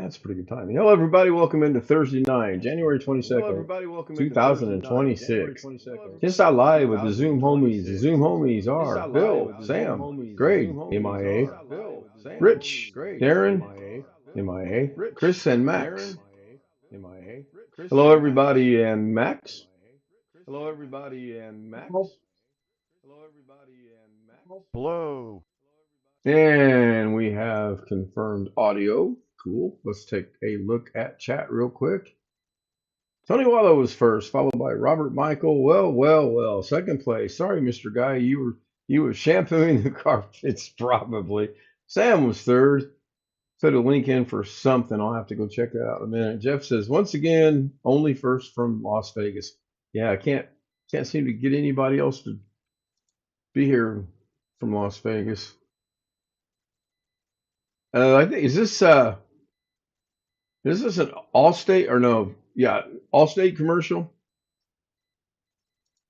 That's a pretty good time. Hello, everybody. Welcome into Thursday night, January 22nd, 2026. Just out live with the Zoom homies. The Zoom homies are Bill, Sam, Greg, MIA, Rich, Darren, MIA, Chris, and Max. Hello, everybody, and Max. Hello. And we have confirmed audio. Cool. Let's take a look at chat real quick. Tony Wallow was first, followed by Robert Michael. Well. Second place. Sorry, Mr. Guy, you were shampooing the carpets probably. Sam was third. Put a link in for something. I'll have to go check that out in a minute. Jeff says once again, only first from Las Vegas. Yeah, I can't seem to get anybody else to be here from Las Vegas. I think is this an Allstate or no? Yeah, Allstate commercial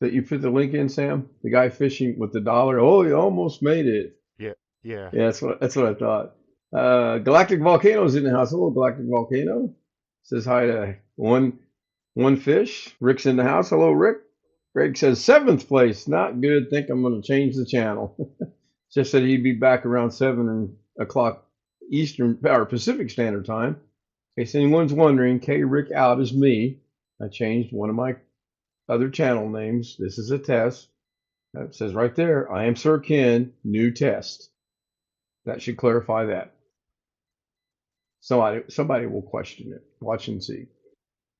that you put the link in, Sam. The guy fishing with the dollar. Oh, he almost made it. Yeah, yeah. Yeah, that's what I thought. Galactic Volcano's in the house. Hello, Galactic Volcano. Says hi to one fish. Rick's in the house. Hello, Rick. Greg says seventh place. Not good. Think I'm going to change the channel. Just said he'd be back around 7 o'clock Eastern or Pacific Standard Time. In case anyone's wondering, K Rick out is me. I changed one of my other channel names. This is a test. It says right there, I am Sir Ken, new test. That should clarify that. Somebody will question it. Watch and see.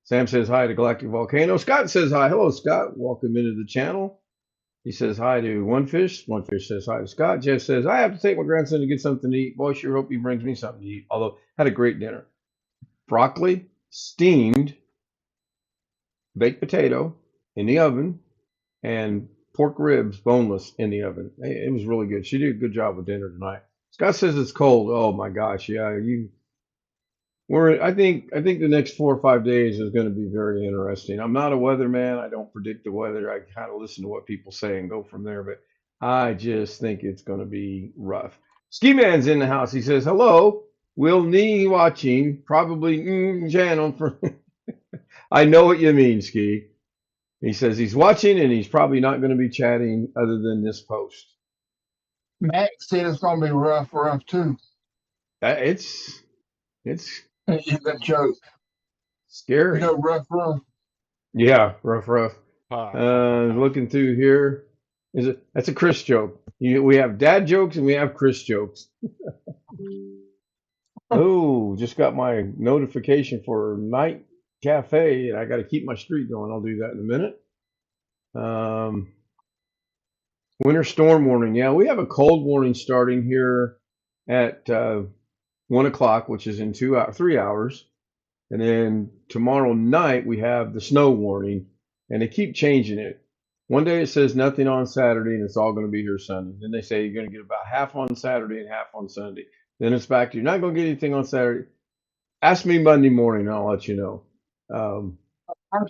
Sam says hi to Galactic Volcano. Scott says hi. Hello, Scott. Welcome into the channel. He says hi to One Fish. One Fish says hi to Scott. Jeff says, I have to take my grandson to get something to eat. Boy, sure hope he brings me something to eat. Although, had a great dinner. Broccoli, steamed, baked potato in the oven, and pork ribs, boneless, in the oven. It was really good. She did a good job with dinner tonight. Scott says it's cold. Oh my gosh, yeah. I think the next 4 or 5 days is going to be very interesting. I'm not a weatherman. I don't predict the weather. I kind of listen to what people say and go from there. But I just think it's going to be rough. Ski Man's in the house. He says hello. Will Knee watching probably channel for. I know what you mean, Ski. He says he's watching and he's probably not going to be chatting other than this post. Max said it's going to be rough too. It's That joke. scary. You know, rough. Yeah, rough. Ha. Looking through here, that's a Chris joke. We have dad jokes and we have Chris jokes. Oh, just got my notification for Night Cafe, and I got to keep my streak going. I'll do that in a minute. Winter storm warning. Yeah, we have a cold warning starting here at 1 o'clock, which is in 3 hours. And then tomorrow night, we have the snow warning, and they keep changing it. One day it says nothing on Saturday, and it's all going to be here Sunday. Then they say you're going to get about half on Saturday and half on Sunday. Then it's back to you're not going to get anything on Saturday. Ask me Monday morning, I'll let you know. Our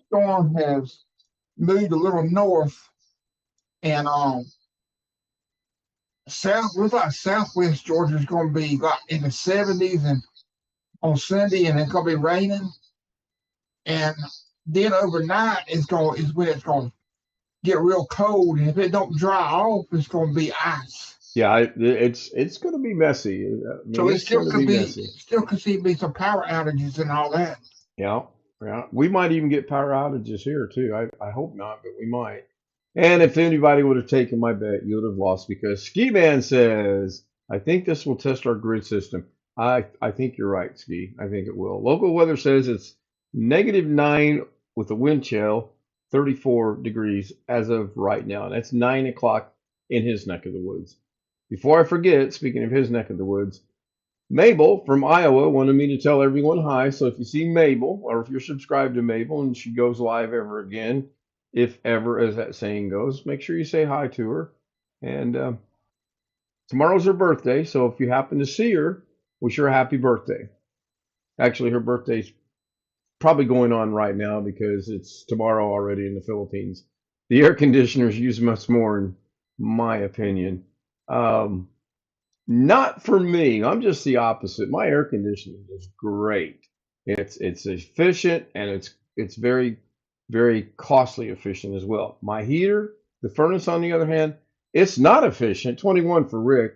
storm has moved a little north, and looks like Southwest Georgia is going to be like in the 70s and on Sunday, and it's going to be raining. And then overnight is when it's going to get real cold, and if it don't dry off, it's going to be ice. Yeah, it's going to be messy. So it still could be some power outages and all that. Yeah. We might even get power outages here too. I hope not, but we might. And if anybody would have taken my bet, you would have lost because Ski Man says, I think this will test our grid system. I think you're right, Ski. I think it will. Local weather says it's -9 with a wind chill, 34 degrees as of right now. And that's 9 o'clock in his neck of the woods. Before I forget, speaking of his neck of the woods, Mabel from Iowa wanted me to tell everyone hi. So if you see Mabel, or if you're subscribed to Mabel and she goes live ever again, if ever, as that saying goes, make sure you say hi to her. And tomorrow's her birthday, so if you happen to see her, wish her a happy birthday. Actually, her birthday's probably going on right now because it's tomorrow already in the Philippines. The air conditioners use much more, in my opinion. Not for me. I'm just the opposite. My air conditioning is great. It's efficient and it's very very costly efficient as well. My heater, the furnace on the other hand, it's not efficient. 21 for Rick,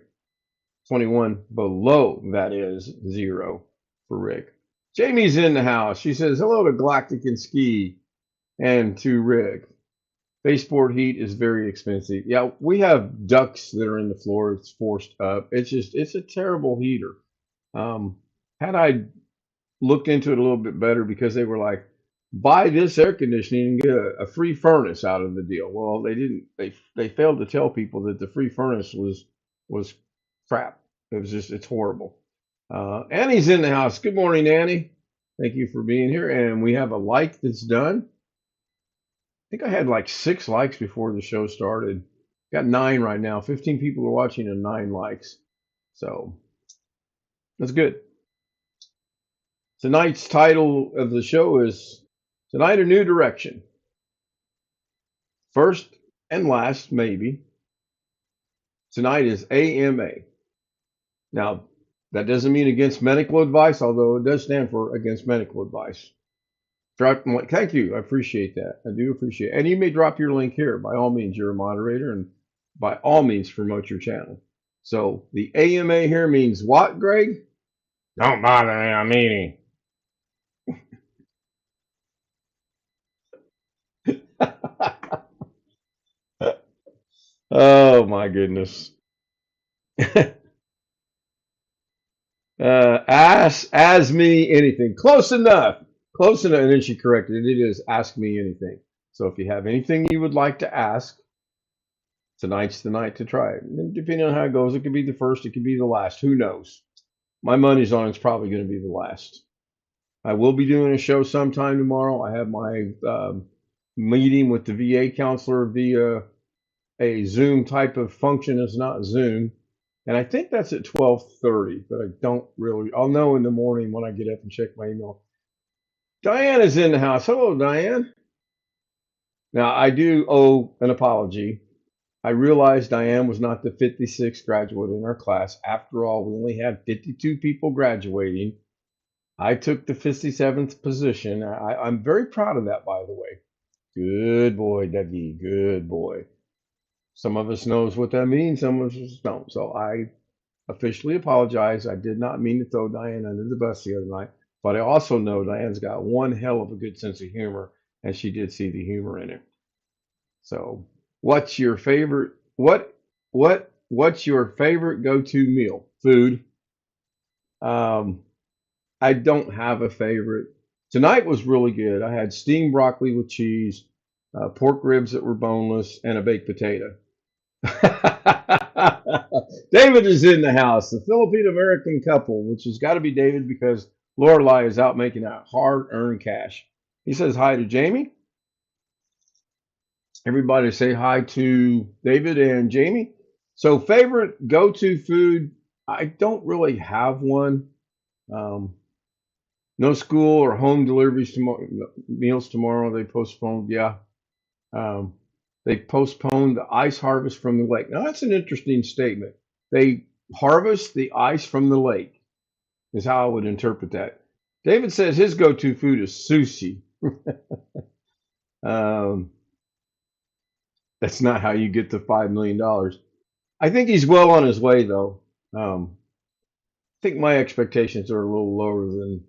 21 below that is 0 for Rick. Jamie's in the house. She says hello to Galactic and Ski and to Rick. Baseboard heat is very expensive. Yeah, we have ducts that are in the floor. It's forced up. It's a terrible heater. Had I looked into it a little bit better because they were like, buy this air conditioning and get a free furnace out of the deal. Well, they didn't. They failed to tell people that the free furnace was crap. It was just it's horrible. Annie's in the house. Good morning, Annie. Thank you for being here. And we have a like that's done. I think I had like 6 likes before the show started. Got 9 right now. 15 people are watching and 9 likes. So that's good. Tonight's title of the show is Tonight a New Direction. First and last, maybe. Tonight is AMA. Now, that doesn't mean against medical advice, although it does stand for against medical advice. Thank you. I appreciate that. I do appreciate it. And you may drop your link here. By all means, you're a moderator, and by all means, promote your channel. So the AMA here means what, Greg? Don't bother me. I'm eating. Oh my goodness. Ask me anything. Close enough. Close enough. And then she corrected it. It is ask me anything. So if you have anything you would like to ask, tonight's the night to try it. And depending on how it goes, it could be the first, it could be the last. Who knows? My money's on it's probably going to be the last. I will be doing a show sometime tomorrow. I have my meeting with the VA counselor via a Zoom type of function. It's not Zoom. And I think that's at 12:30, but I don't really. I'll know in the morning when I get up and check my email. Diane is in the house. Hello, Diane. Now, I do owe an apology. I realized Diane was not the 56th graduate in our class. After all, we only had 52 people graduating. I took the 57th position. I'm very proud of that, by the way. Good boy, Dougie. Good boy. Some of us knows what that means. Some of us don't. So I officially apologize. I did not mean to throw Diane under the bus the other night. But I also know Diane's got one hell of a good sense of humor, and she did see the humor in it. So, what's your favorite? What's your favorite go-to meal? Food. I don't have a favorite. Tonight was really good. I had steamed broccoli with cheese, pork ribs that were boneless, and a baked potato. David is in the house, the Philippine American couple, which has got to be David because Lorelai is out making that hard-earned cash. He says hi to Jamie. Everybody say hi to David and Jamie. So favorite go-to food, I don't really have one. No school or home deliveries tomorrow, meals tomorrow. They postponed. Yeah. They postponed the ice harvest from the lake. Now that's an interesting statement. They harvest the ice from the lake is how I would interpret that. David says his go-to food is sushi. That's not how you get to $5 million. I think he's well on his way, though. I think my expectations are a little lower than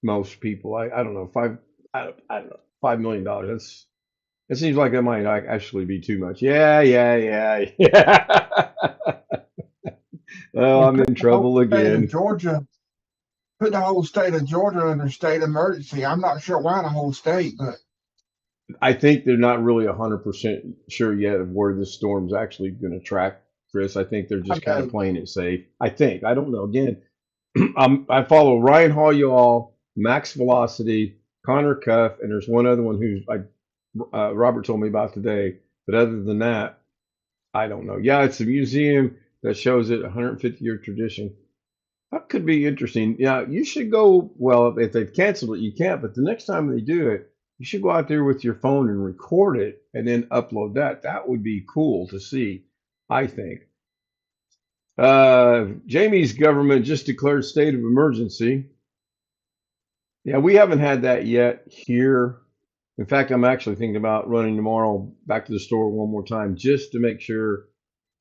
most people. I don't know. I don't know. $5 million. It seems like that might actually be too much. Yeah. Well, I'm in trouble again. Georgia, put the whole state of Georgia under state emergency. I'm not sure why the whole state, but I think they're not really 100% sure yet of where this storm's actually going to track, Chris. I think they're just kind of playing it safe. I think. I don't know. Again, I follow Ryan Hall, y'all, Max Velocity, Connor Cuff, and there's one other one who Robert told me about today. But other than that, I don't know. Yeah, it's a museum that shows it 150-year tradition. That could be interesting. Yeah, you should go. Well, if they've canceled it, you can't. But the next time they do it, you should go out there with your phone and record it and then upload that. That would be cool to see, I think. Jamie's government just declared state of emergency. Yeah, we haven't had that yet here. In fact, I'm actually thinking about running tomorrow back to the store one more time just to make sure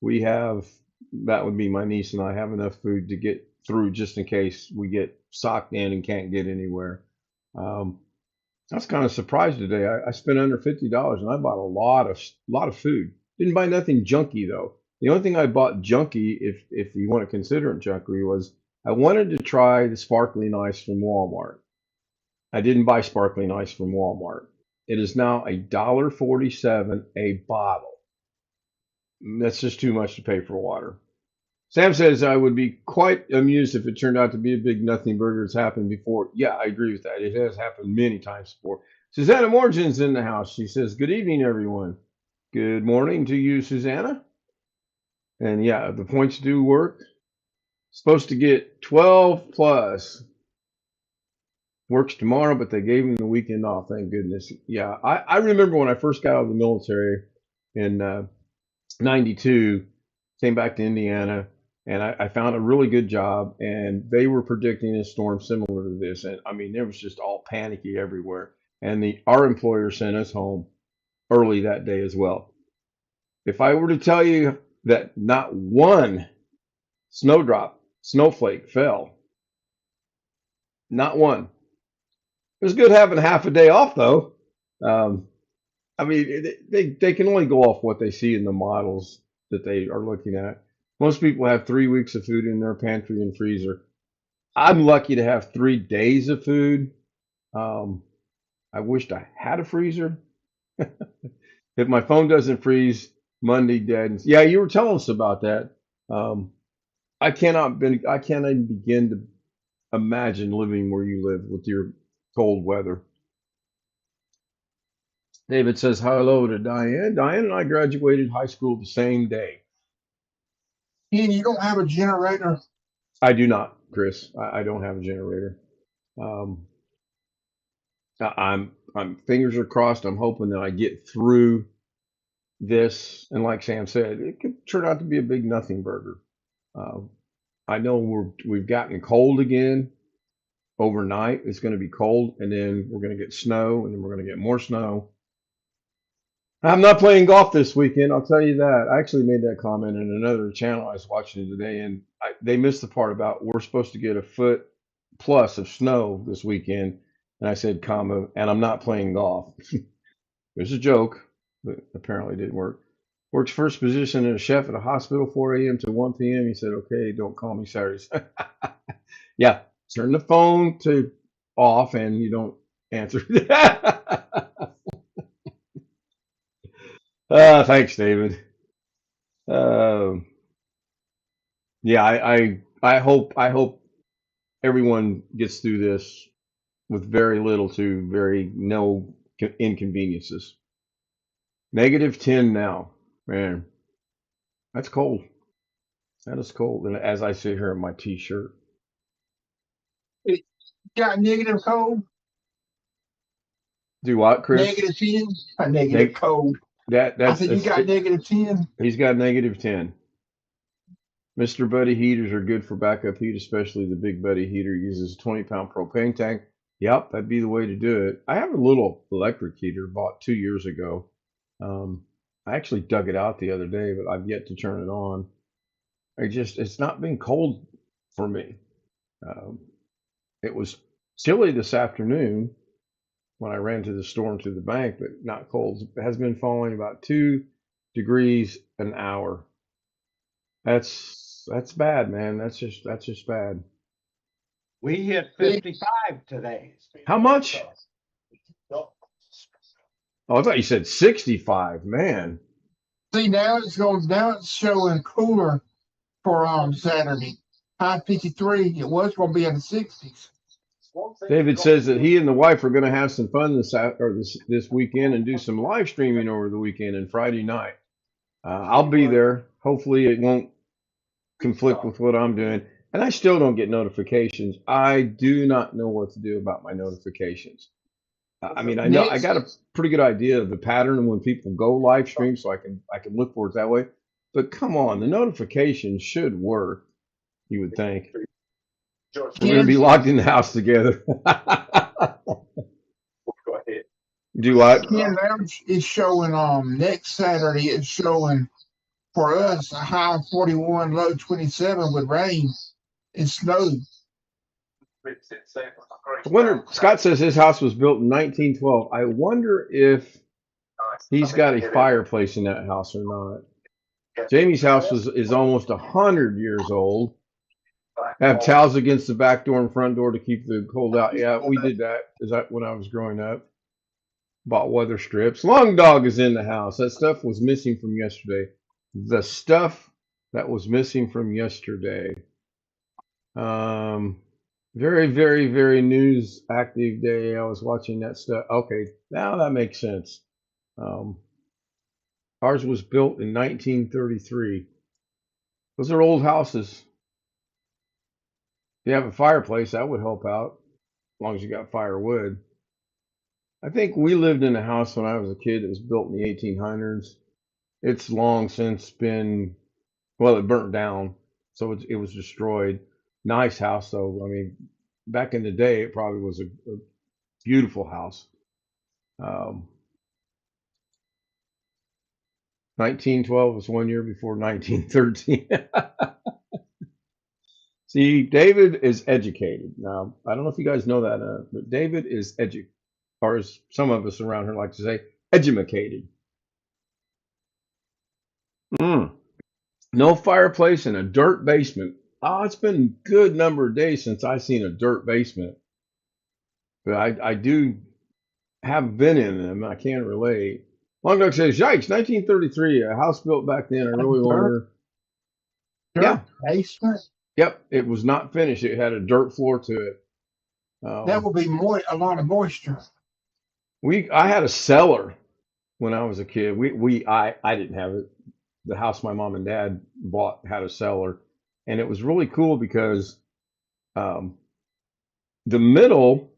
we have, that would be my niece and I, have enough food to get through just in case we get socked in and can't get anywhere. Um, I was kind of surprised today. I spent under $50 and I bought a lot of food. Didn't buy nothing junky though. The only thing I bought junky, if you want to consider it junky, was I wanted to try the sparkling ice from Walmart. I didn't buy sparkling ice from Walmart. It is now $1.47 a bottle. That's just too much to pay for water. Sam says I would be quite amused if it turned out to be a big nothing burger. It's happened before. Yeah, I agree with that. It has happened many times before. Susanna Morgan's in the house. She says, good evening, everyone. Good morning to you, Susanna. And yeah, the points do work. Supposed to get 12 plus. Works tomorrow, but they gave him the weekend off. Thank goodness. Yeah, I remember when I first got out of the military in 92, came back to Indiana, and I found a really good job, and they were predicting a storm similar to this. And I mean, it was just all panicky everywhere. And our employer sent us home early that day as well. If I were to tell you that not one snowflake fell, not one. It was good having half a day off though. Um, I mean, they can only go off what they see in the models that they are looking at. Most people have 3 weeks of food in their pantry and freezer. I'm lucky to have 3 days of food. Um, I wished I had a freezer. If my phone doesn't freeze Monday, dead. Yeah, you were telling us about that. Um, I cannot even begin to imagine living where you live with your cold weather. David says hello to Diane. Diane and I graduated high school the same day. And you don't have a generator? I do not, Chris. I don't have a generator. Um, I'm fingers are crossed. I'm hoping that I get through this. And like Sam said, it could turn out to be a big nothing burger. Uh, I know we've gotten cold again overnight. It's going to be cold, and then we're going to get snow, and then we're going to get more snow. I'm not playing golf this weekend. I'll tell you that. I actually made that comment in another channel I was watching today, and they missed the part about we're supposed to get a foot plus of snow this weekend. And I said, comma, and I'm not playing golf. It was a joke, but apparently it didn't work. Works first position as a chef at a hospital, 4 a.m. to 1 p.m. He said, okay, don't call me Saturdays. Yeah, turn the phone to off and you don't answer. Thanks, David. Um, yeah, I hope everyone gets through this with very little to very no inconveniences. -10 now, man. That's cold. That is cold. And as I sit here in my t-shirt, It got negative cold? do what, Chris? -10? A negative Neg- cold. I that's said you got -10? he's got -10. Mr. Buddy heaters are good for backup heat, especially the Big Buddy heater uses a 20-pound propane tank. Yep, that'd be the way to do it. I have a little electric heater bought 2 years ago. I actually dug it out the other day, but I've yet to turn it on. It's not been cold for me. Um, it was chilly this afternoon when I ran to the store and to the bank, but not cold. It has been falling about 2 degrees an hour. That's bad, man. That's just bad. We hit 55 today. How much? Oh, I thought you said 65, man. See, now it's showing cooler for Saturday. High 53. It was going to be in the 60s. David says that he and the wife are going to have some fun this weekend and do some live streaming over the weekend and Friday night. I'll be there. Hopefully, it won't conflict with what I'm doing. And I still don't get notifications. I do not know what to do about my notifications. I mean, I know I got a pretty good idea of the pattern when people go live stream, so I can look for it that way. But come on, the notification should work, you would think. We're going to be locked in the house together. Do what? Ken Lounge is showing next Saturday. It's showing for us a high of 41, low 27 with rain and snow. I wonder, Scott says his house was built in 1912. I wonder if he's got a fireplace in that house or not. Jamie's house is almost 100 years old. Have towels against the back door and front door to keep the cold out. Yeah, we did that. Is that when I was growing up? Bought weather strips. Long Dog is in the house. That stuff was missing from yesterday. The stuff that was missing from yesterday. Very, very, very news active day. I was watching that stuff. Okay, now that makes sense. Ours was built in 1933. Those are old houses. If you have a fireplace, that would help out, as long as you got firewood. I think we lived in a house when I was a kid that was built in the 1800s. It's long since been, well, it burnt down, so it was destroyed. Nice house, though. I mean, back in the day, it probably was a beautiful house. 1912 was 1 year before 1913. See, David is educated. Now, I don't know if you guys know that, but David is educated, or as some of us around here like to say, edumacated. No fireplace in a dirt basement. Oh, it's been a good number of days since I've seen a dirt basement. But I do have been in them. I can relate. Long Dog says, yikes, 1933, a house built back then. I really wonder. Yeah. Basement? Yep, it was not finished. It had a dirt floor to it. That would be a lot of moisture. I had a cellar when I was a kid. I didn't have it. The house my mom and dad bought had a cellar, and it was really cool because the middle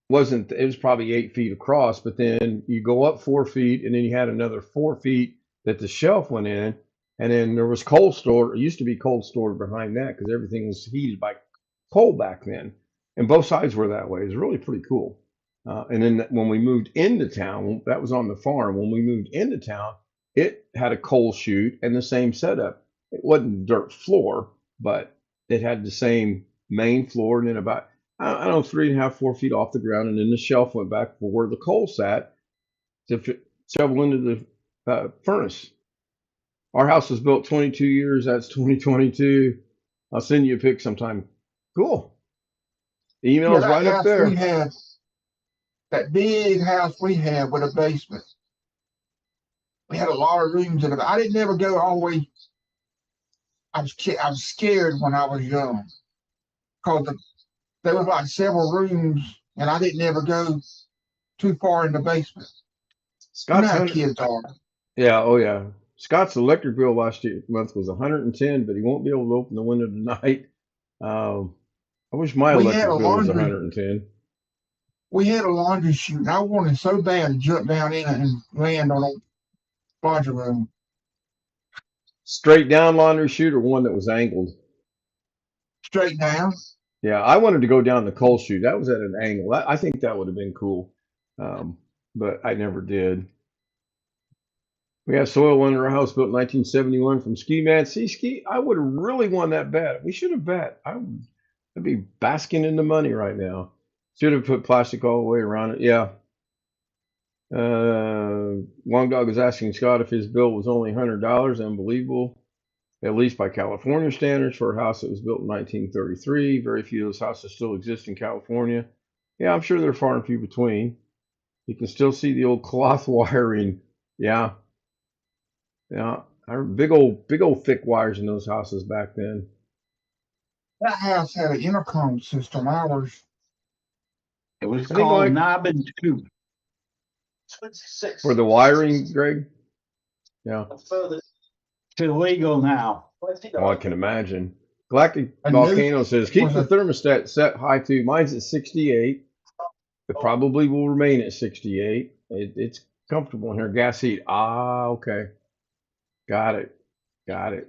wasn't. It was probably 8 feet across, but then you go up 4 feet, and then you had another 4 feet that the shelf went in. And then there was coal storage. It used to be cold storage behind that because everything was heated by coal back then. And both sides were that way. It was really pretty cool. And then when we moved into town, that was on the farm. When we moved into town, it had a coal chute and the same setup. It wasn't dirt floor, but it had the same main floor. And then about, I don't know, 3.5, 4 feet off the ground. And then the shelf went back for where the coal sat to shovel into the furnace. Our house was built 22 years. That's 2022. I'll send you a pic sometime. Cool. The email's right up there. We had, that big house we had with a basement. We had a lot of rooms in it. I didn't ever go all the way. I was scared when I was young because there was like several rooms, and I didn't ever go too far in the basement. Scott's how kids are. Yeah. Oh yeah. Scott's electric bill last month was 110, but he won't be able to open the window tonight. I wish my electric bill was 110. We had a laundry chute, and I wanted so bad to jump down in it and land on a laundry room. Straight down laundry chute or one that was angled? Straight down. Yeah, I wanted to go down the coal chute. That was at an angle. I think that would have been cool, but I never did. We have soil under our house built in 1971 from Ski Man. See, Ski, I would have really won that bet. We should have bet. I'd be basking in the money right now. Should have put plastic all the way around it. Yeah. Long Dog is asking Scott if his bill was only $100. Unbelievable. At least by California standards for a house that was built in 1933. Very few of those houses still exist in California. Yeah, I'm sure they're far and few between. You can still see the old cloth wiring. Yeah. Yeah, big old thick wires in those houses back then. That house had an intercom system. Ours. It was called knob and tube. For the wiring, Greg? Yeah. It's illegal now. Oh, I can imagine. Galactic Volcano says, keep the thermostat set high to, mine's at 68. It probably will remain at 68. It's comfortable in here. Gas heat. Ah, okay. Got it. Got it.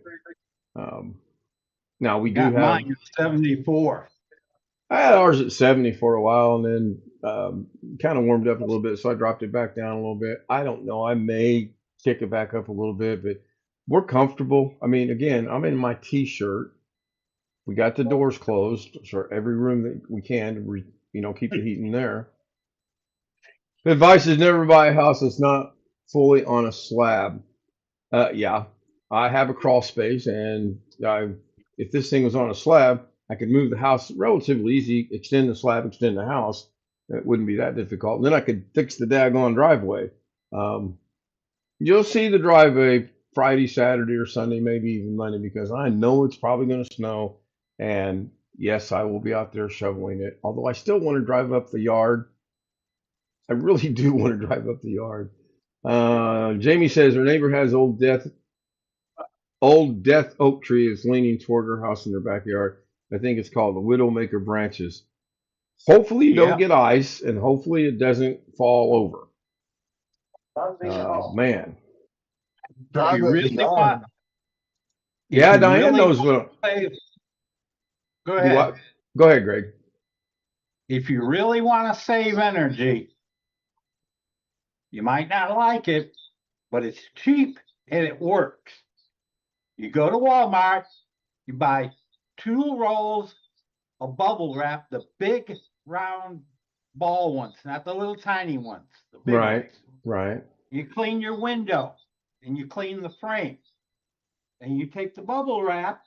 Now we do Got have. mine at 74. I had ours at 70 for a while, and then kind of warmed up a little bit, so I dropped it back down a little bit. I don't know. I may kick it back up a little bit, but we're comfortable. I mean, again, I'm in my t-shirt. We got the doors closed, so every room that we can to keep the heat in there. The advice is never buy a house that's not fully on a slab. Yeah, I have a crawl space, and if this thing was on a slab, I could move the house relatively easy, extend the slab, extend the house. It wouldn't be that difficult. And then I could fix the daggone driveway. Um, you'll see the driveway Friday, Saturday, or Sunday, maybe even Monday, because I know it's probably going to snow. And yes, I will be out there shoveling it. Although I still want to drive up the yard. I really do want to drive up the yard. Jamie says her neighbor has old death oak tree is leaning toward her house in their backyard. I think it's called the Widowmaker branches. Hopefully you don't Yeah. get ice, and hopefully it doesn't fall over. Man. If Drive you up the really yard. want, if Yeah, you Diane really knows want what. to save, go Do ahead. what? Go ahead, Greg. If you really want to save energy, you might not like it, but it's cheap and it works. You go to Walmart, you buy 2 rolls of bubble wrap, the big round ball ones, not the little tiny ones, the big Right, ones. right. You clean your window and you clean the frame. And you take the bubble wrap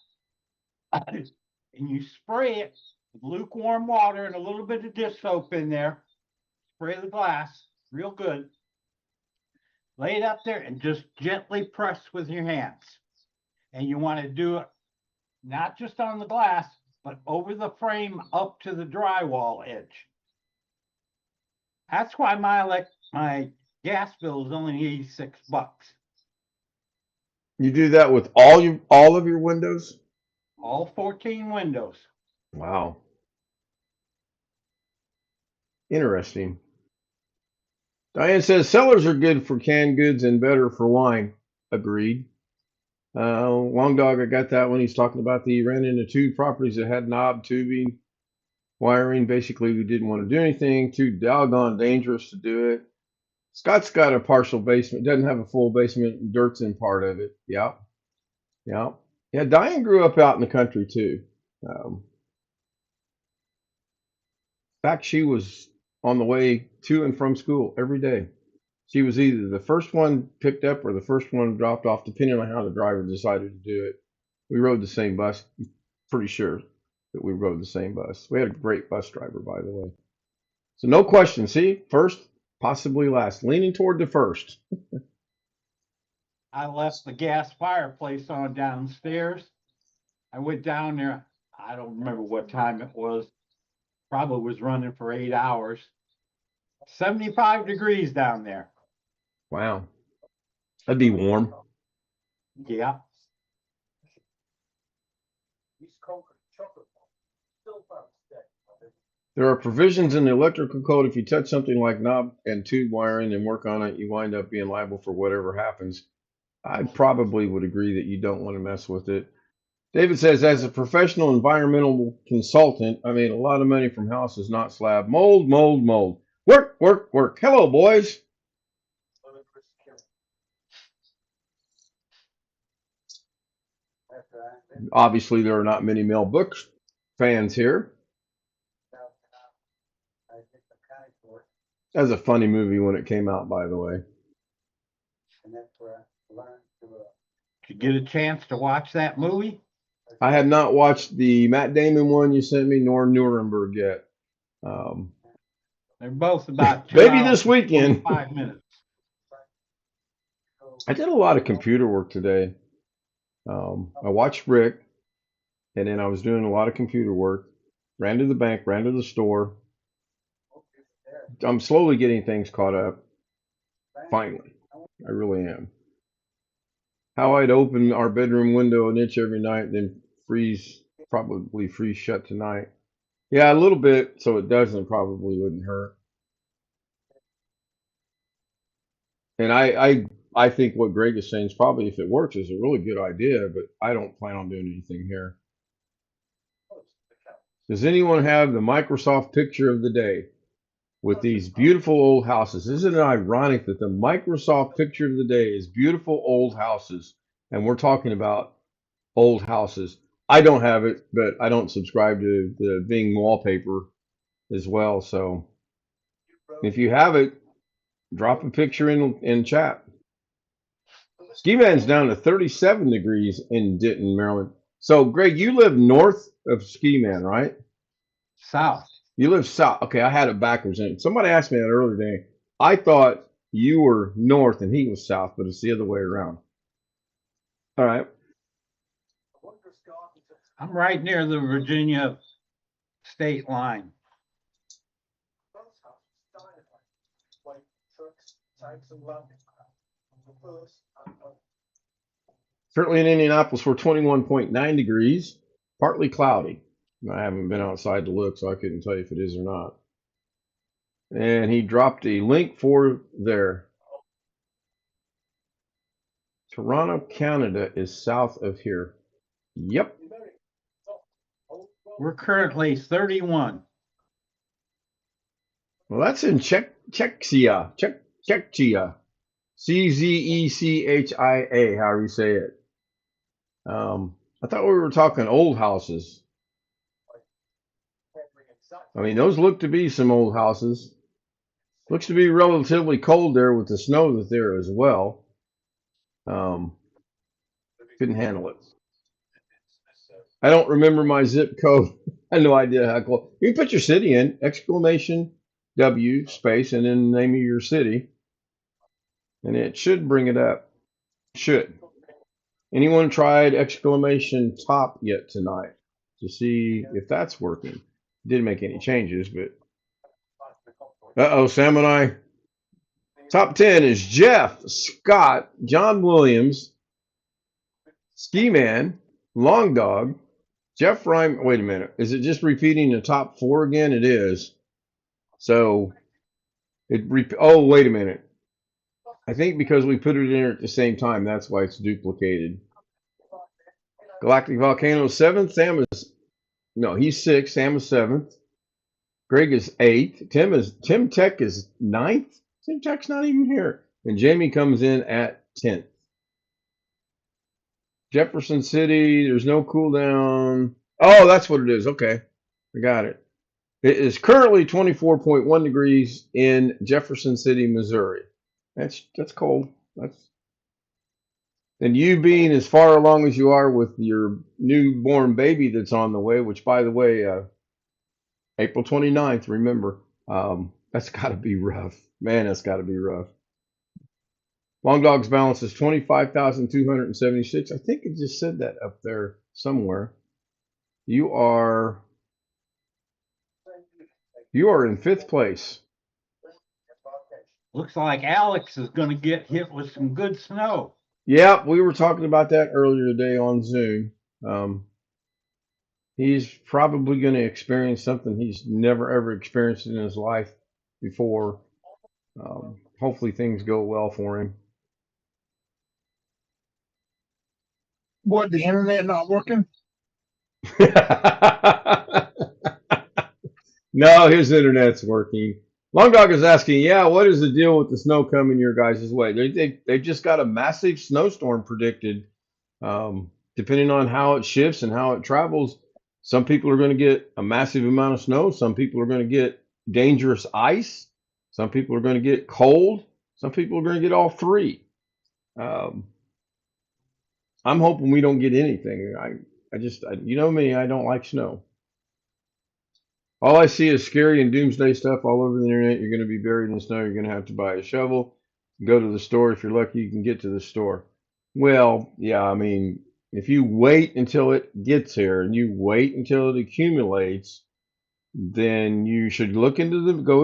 and you spray it with lukewarm water and a little bit of dish soap in there. Spray the glass real good. Lay it up there and just gently press with your hands. And you want to do it not just on the glass, but over the frame up to the drywall edge. That's why my gas bill is only $86. You do that with all of your windows? All 14 windows. Wow. Interesting. Diane says cellars are good for canned goods and better for wine. Agreed. Long Dog, I got that one. He's talking about he ran into 2 properties that had knob tubing wiring. Basically, we didn't want to do anything. Too doggone dangerous to do it. Scott's got a partial basement. Doesn't have a full basement. Dirt's in part of it. Yeah. Yeah. Yeah. Diane grew up out in the country too. In fact, she was on the way to and from school every day. She was either the first one picked up or the first one dropped off, depending on how the driver decided to do it. We rode the same bus. Pretty sure that we rode the same bus. We had a great bus driver, by the way. So no question. See, first, possibly last. Leaning toward the first. I left the gas fireplace on downstairs. I went down there. I don't remember what time it was. Probably was running for 8 hours. 75 degrees down there. Wow. That'd be warm. Yeah. There are provisions in the electrical code. If you touch something like knob and tube wiring and work on it, you wind up being liable for whatever happens. I probably would agree that you don't want to mess with it. David says, as a professional environmental consultant, I made a lot of money from houses not slab. Mold, mold, mold. Work, work, work. Hello, boys. Obviously, there are not many Mel Brooks fans here. That was a funny movie when it came out, by the way. Did you get a chance to watch that movie? I have not watched the Matt Damon one you sent me, nor Nuremberg yet. They're both about 2 Maybe hours this weekend. 5 minutes. I did a lot of computer work today. I watched Rick, and then I was doing a lot of computer work. Ran to the bank, ran to the store. I'm slowly getting things caught up. Finally, I really am. How I'd open our bedroom window an inch every night, then probably freeze shut tonight. Yeah, a little bit, so it doesn't probably wouldn't hurt. And I I think what Greg is saying is probably, if it works, is a really good idea, but I don't plan on doing anything here. Does anyone have the Microsoft picture of the day with these beautiful old houses? Isn't it ironic that the Microsoft picture of the day is beautiful old houses, and we're talking about old houses? I don't have it, but I don't subscribe to the Bing wallpaper as well. So if you have it, drop a picture in chat. Ski Man's down to 37 degrees in Denton, Maryland. So, Greg, you live north of Ski Man, right? South. You live south. Okay, I had it backwards. And somebody asked me that earlier today. I thought you were north and he was south, but it's the other way around. All right. I'm right near the Virginia state line. Currently in Indianapolis, we're 21.9 degrees, partly cloudy. I haven't been outside to look, so I couldn't tell you if it is or not. And he dropped a link for there. Toronto, Canada is south of here. Yep. We're currently 31. Well, that's in Czechia. Czechia. Czechia, however you say it. I thought we were talking old houses. I mean, those look to be some old houses. Looks to be relatively cold there with the snow that's there as well. Couldn't handle it. I don't remember my zip code. I had no idea how cold. You can put your city in, exclamation W space, and then the name of your city. And it should bring it up. Should. Anyone tried exclamation top yet tonight to see if that's working? Didn't make any changes, but Sam and I. Top 10 is Jeff, Scott, John Williams, Ski Man, Long Dog, Jeff Rhyme. Wait a minute. Is it just repeating the top 4 again? It is. So oh, wait a minute. I think because we put it in at the same time, that's why it's duplicated. Galactic Volcano 7th. Sam is, no, he's 6th. Sam is 7th. Greg is 8th. Tim Tech is 9th. Tim Tech's not even here. And Jamie comes in at 10th. Jefferson City, there's no cooldown. Oh, that's what it is. Okay. I got it. It is currently 24.1 degrees in Jefferson City, Missouri. That's cold. And you being as far along as you are with your newborn baby that's on the way, which by the way, April 29th, remember, that's got to be rough. Man, that's got to be rough. Long Dog's balance is 25,276. I think it just said that up there somewhere. You are in 5th place. Looks like Alex is going to get hit with some good snow. Yep, we were talking about that earlier today on Zoom. He's probably going to experience something he's never ever experienced in his life before. Hopefully things go well for him. What, the internet not working? No, his internet's working. Long Dog is asking, yeah, what is the deal with the snow coming your guys' way? They just got a massive snowstorm predicted. Depending on how it shifts and how it travels, some people are going to get a massive amount of snow. Some people are going to get dangerous ice. Some people are going to get cold. Some people are going to get all 3. I'm hoping we don't get anything. You know me, I don't like snow. All I see is scary and doomsday stuff all over the internet. You're going to be buried in snow. You're going to have to buy a shovel. Go to the store. If you're lucky, you can get to the store. Well, yeah, I mean, if you wait until it gets here and you wait until it accumulates, then you should go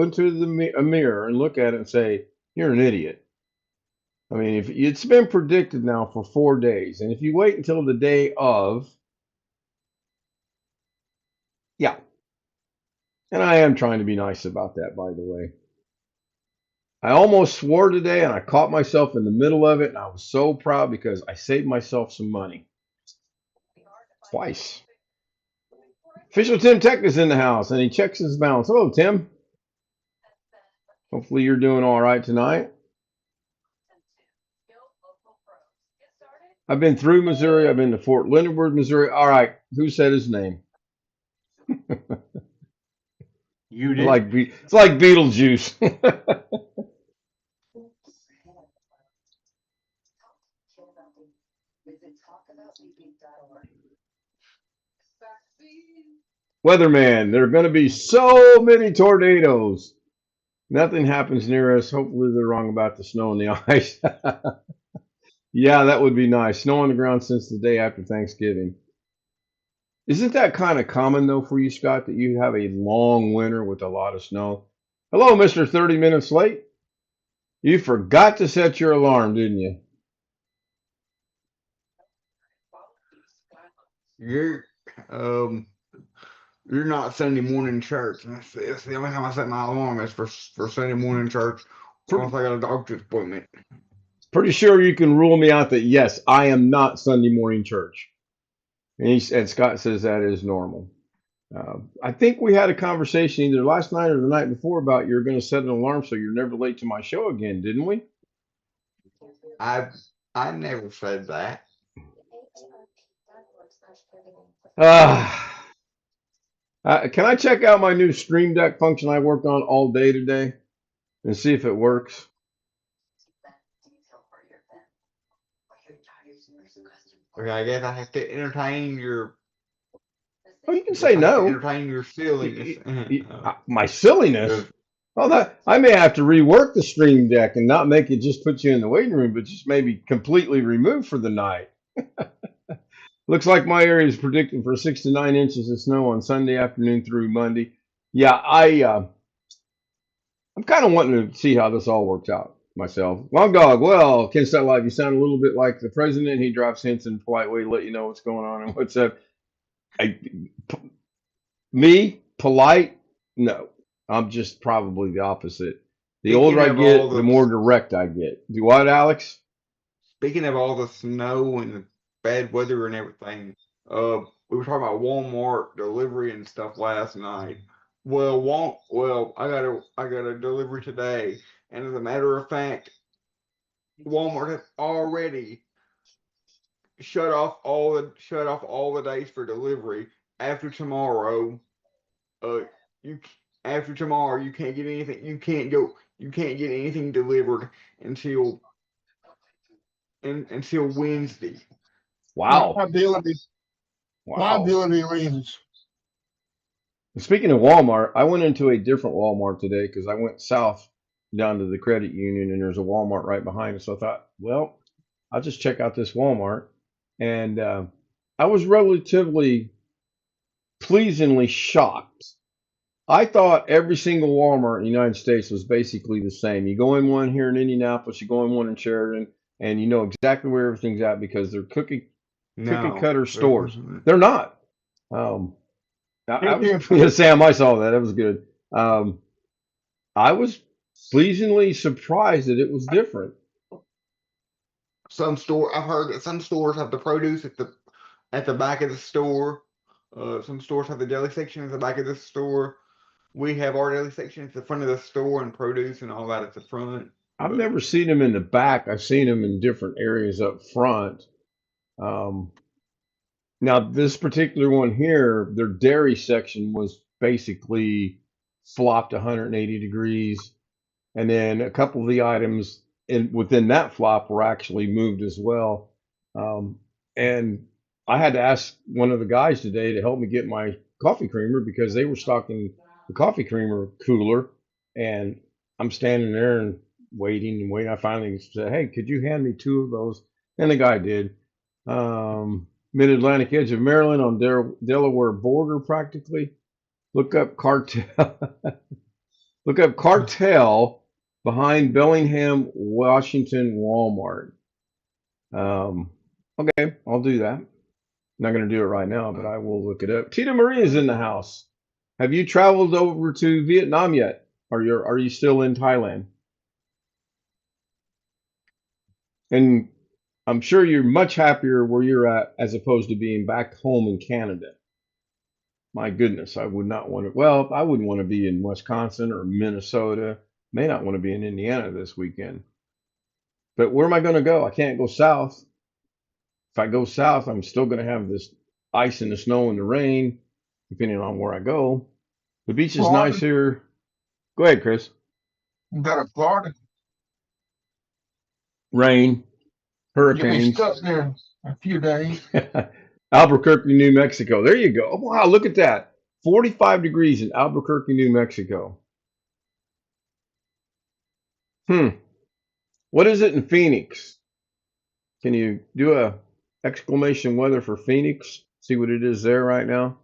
into a mirror and look at it and say, you're an idiot. I mean, if it's been predicted now for 4 days, and if you wait until the day of, yeah. And I am trying to be nice about that, by the way. I almost swore today and I caught myself in the middle of it and I was so proud because I saved myself some money. Twice. Official Tim Tech is in the house and he checks his balance. Hello, Tim. Hopefully you're doing all right tonight. I've been through Missouri. I've been to Fort Leonard Wood, Missouri. All right. Who said his name? You did. It's like Beetlejuice. Weatherman, there are going to be so many tornadoes. Nothing happens near us. Hopefully they're wrong about the snow and the ice. Yeah, that would be nice. Snow on the ground since the day after Thanksgiving. Isn't that kind of common, though, for you, Scott, that you have a long winter with a lot of snow? Hello, Mr. 30 minutes late. You forgot to set your alarm, didn't you? You're you're not Sunday morning church. That's the only time I set my alarm is for Sunday morning church. Once I got a doctor's appointment. Pretty sure you can rule me out that, yes, I am not Sunday morning church. And Scott says that is normal. I think we had a conversation either last night or the night before about you're going to set an alarm so you're never late to my show again, didn't we? I never said that. Can I check out my new Stream Deck function I worked on all day today and see if it works? Okay, I guess I have to entertain your. Oh, you can say no. Entertain your silliness. My silliness? Oh, that I may have to rework the Stream Deck and not make it just put you in the waiting room, but just maybe completely remove for the night. Looks like my area is predicting for 6 to 9 inches of snow on Sunday afternoon through Monday. Yeah, I'm kind of wanting to see how this all works out myself. Long Dog, well, Ken Live, you sound a little bit like the president. He drops hints in a polite way to let you know what's going on and what's up. Me, polite? No. I'm just probably the opposite. The older I get, the more direct I get. Do what, Alex? Speaking of all the snow and the bad weather and everything, we were talking about Walmart delivery and stuff last night. Well, I got a delivery today, and as a matter of fact, Walmart has already shut off all the days for delivery. After tomorrow, after tomorrow you can't get anything. You can't get anything delivered until Wednesday. Wow. Liability reasons. Speaking of Walmart, I went into a different Walmart today because I went south down to the credit union and there's a Walmart right behind us. So I thought, well, I'll just check out this Walmart. And I was relatively pleasantly shocked. I thought every single Walmart in the United States was basically the same. You go in one here in Indianapolis, you go in one in Sheridan, and you know exactly where everything's at because they're cookie cutter stores. They're not. Sam, I saw that. It was good. I was pleasantly surprised that it was different. I've heard that some stores have the produce at the back of the store. Some stores have the deli section at the back of the store. We have our deli section at the front of the store and produce and all that at the front. I've never seen them in the back. I've seen them in different areas up front. Now, this particular one here, their dairy section was basically flopped 180 degrees. And then a couple of the items within that flop were actually moved as well. And I had to ask one of the guys today to help me get my coffee creamer because they were stocking the coffee creamer cooler. And I'm standing there and waiting. I finally said, hey, could you hand me 2 of those? And the guy did. Mid-Atlantic edge of Maryland on Delaware border practically. Look up cartel. Look up cartel behind Bellingham, Washington Walmart. Okay, I'll do that. Not going to do it right now, but I will look it up. Tita Marie is in the house. Have you traveled over to Vietnam yet? Are you still in Thailand? And I'm sure you're much happier where you're at as opposed to being back home in Canada. My goodness, I would not want to. Well, I wouldn't want to be in Wisconsin or Minnesota. May not want to be in Indiana this weekend. But where am I going to go? I can't go south. If I go south, I'm still going to have this ice and the snow and the rain, depending on where I go. The beach is Florida, nice here. Go ahead, Chris. you got a Florida. Rain, You'll be hurricanes. stuck there a few days. Albuquerque, New Mexico. There you go. Wow, look at that. 45 degrees in Albuquerque, New Mexico. What is it in Phoenix? Can you do a exclamation weather for Phoenix? See what it is there right now?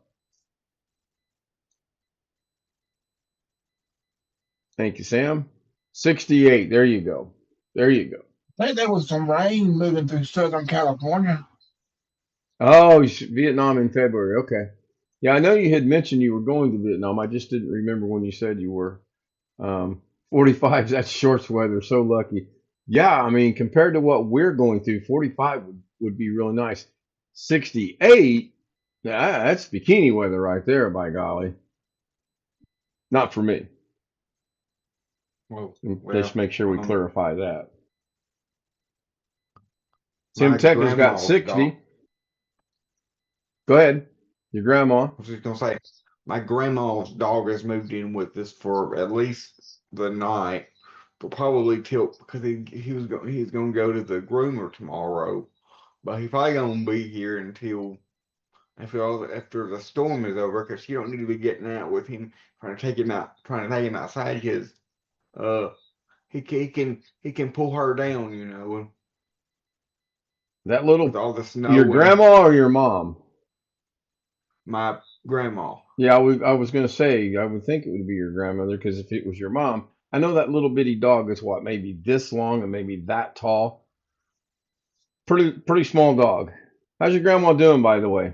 Thank you, Sam. 68. There you go. There you go. I think there was some rain moving through Southern California. Oh, Vietnam in February. Okay. Yeah, I know you had mentioned you were going to Vietnam. I just didn't remember when you said you were. 45, that's shorts weather. So lucky. Yeah, I mean, compared to what we're going through, 45 would be really nice. 68, yeah, that's bikini weather right there, by golly. Not for me. Well, Just make sure we um, clarify that. my Tim Tech has got grandma's 60. dog. Go ahead. Your grandma. I was just gonna say, my grandma's dog has moved in with us for at least the night, but probably till because he's gonna go to the groomer tomorrow, but he probably gonna be here until after the storm is over, because she don't need to be getting out with him, trying to take him outside, because uh he can pull her down, That with little, all the snow your and grandma or your mom? my grandma. Yeah, I was going to say, I would think it would be your grandmother because if it was your mom, I know that little bitty dog is what, maybe this long and maybe that tall. Pretty small dog. How's your grandma doing, by the way?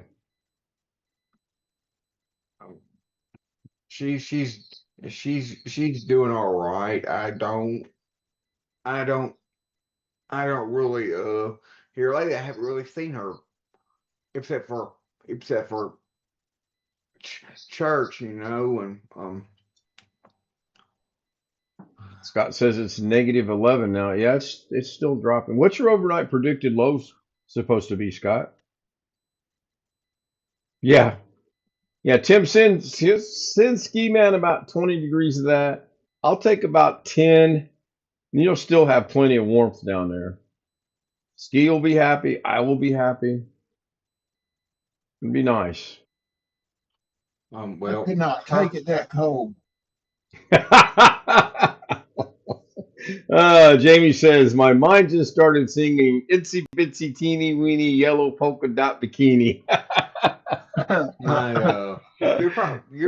She she's doing all right. I don't I don't really here lately. I haven't really seen her except for except for church, and Scott says it's negative 11 now. Yeah, it's still dropping. What's your overnight predicted lows supposed to be, Scott? Yeah, yeah. Tim, send Ski Man about 20 degrees of that. I'll take about 10. And you'll still have plenty of warmth down there. Ski will be happy. I will be happy. It'd be nice. I well, could not take it that cold. Jamie says, my mind just started singing Itsy Bitsy Teeny Weeny Yellow Polka Dot Bikini. my you're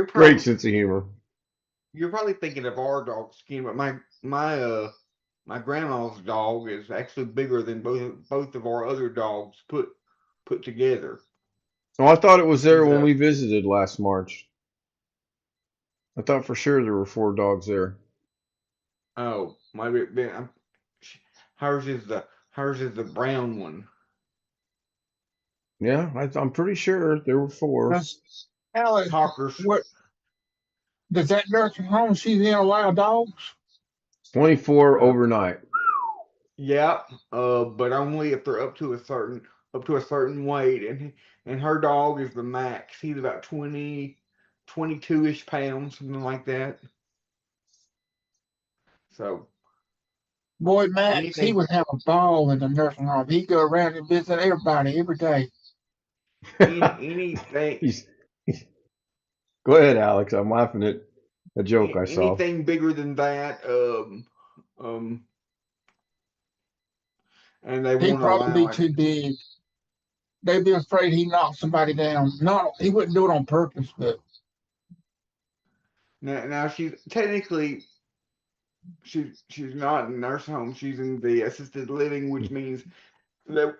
Great probably sense of humor. you're probably thinking of our dog skin, but my grandma's dog is actually bigger than both of our other dogs put together. Oh, I thought it was there She's when a we visited last March. I thought for sure there were 4 dogs there. oh my hers is the brown one. Yeah, I'm pretty sure there were 4. Does Alex, Talkers. what does that nursing home she's in allow dogs? 24 Uh, overnight. yeah, but only if they're up to a certain weight, and her dog is the max. He's about 22-ish pounds, something like that. So Boy, Max, he anything, would have a ball in the nursing home. He'd go around and visit everybody every day. anything, He's, go ahead, Alex. I'm laughing at a joke I saw. anything bigger than that, um, and they He'd won't probably allow be it. too big. They'd be afraid he knocked somebody down. Not he wouldn't do it on purpose, but Now she's technically she's not in a nursing home. She's in the assisted living, which means that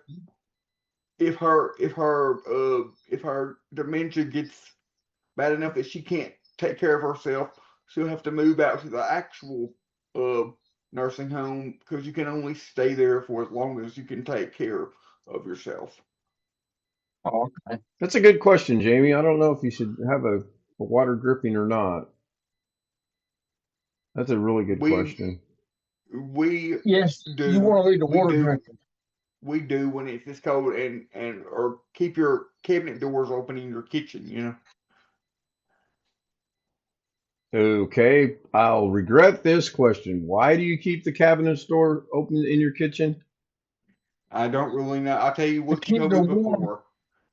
if her dementia gets bad enough that she can't take care of herself, she'll have to move out to the actual uh nursing home because you can only stay there for as long as you can take care of yourself. Oh, okay. That's a good question, Jamie. I don't know if you should have a water dripping or not. That's a really good We question. we Yes, you do want to leave the we water do dripping. we do when it's this cold and or keep your cabinet doors open in your kitchen. You know. Okay, I'll regret this question. Why do you keep the cabinet door open in your kitchen? I don't really know. I'll tell you To what you keep told the me warm, before.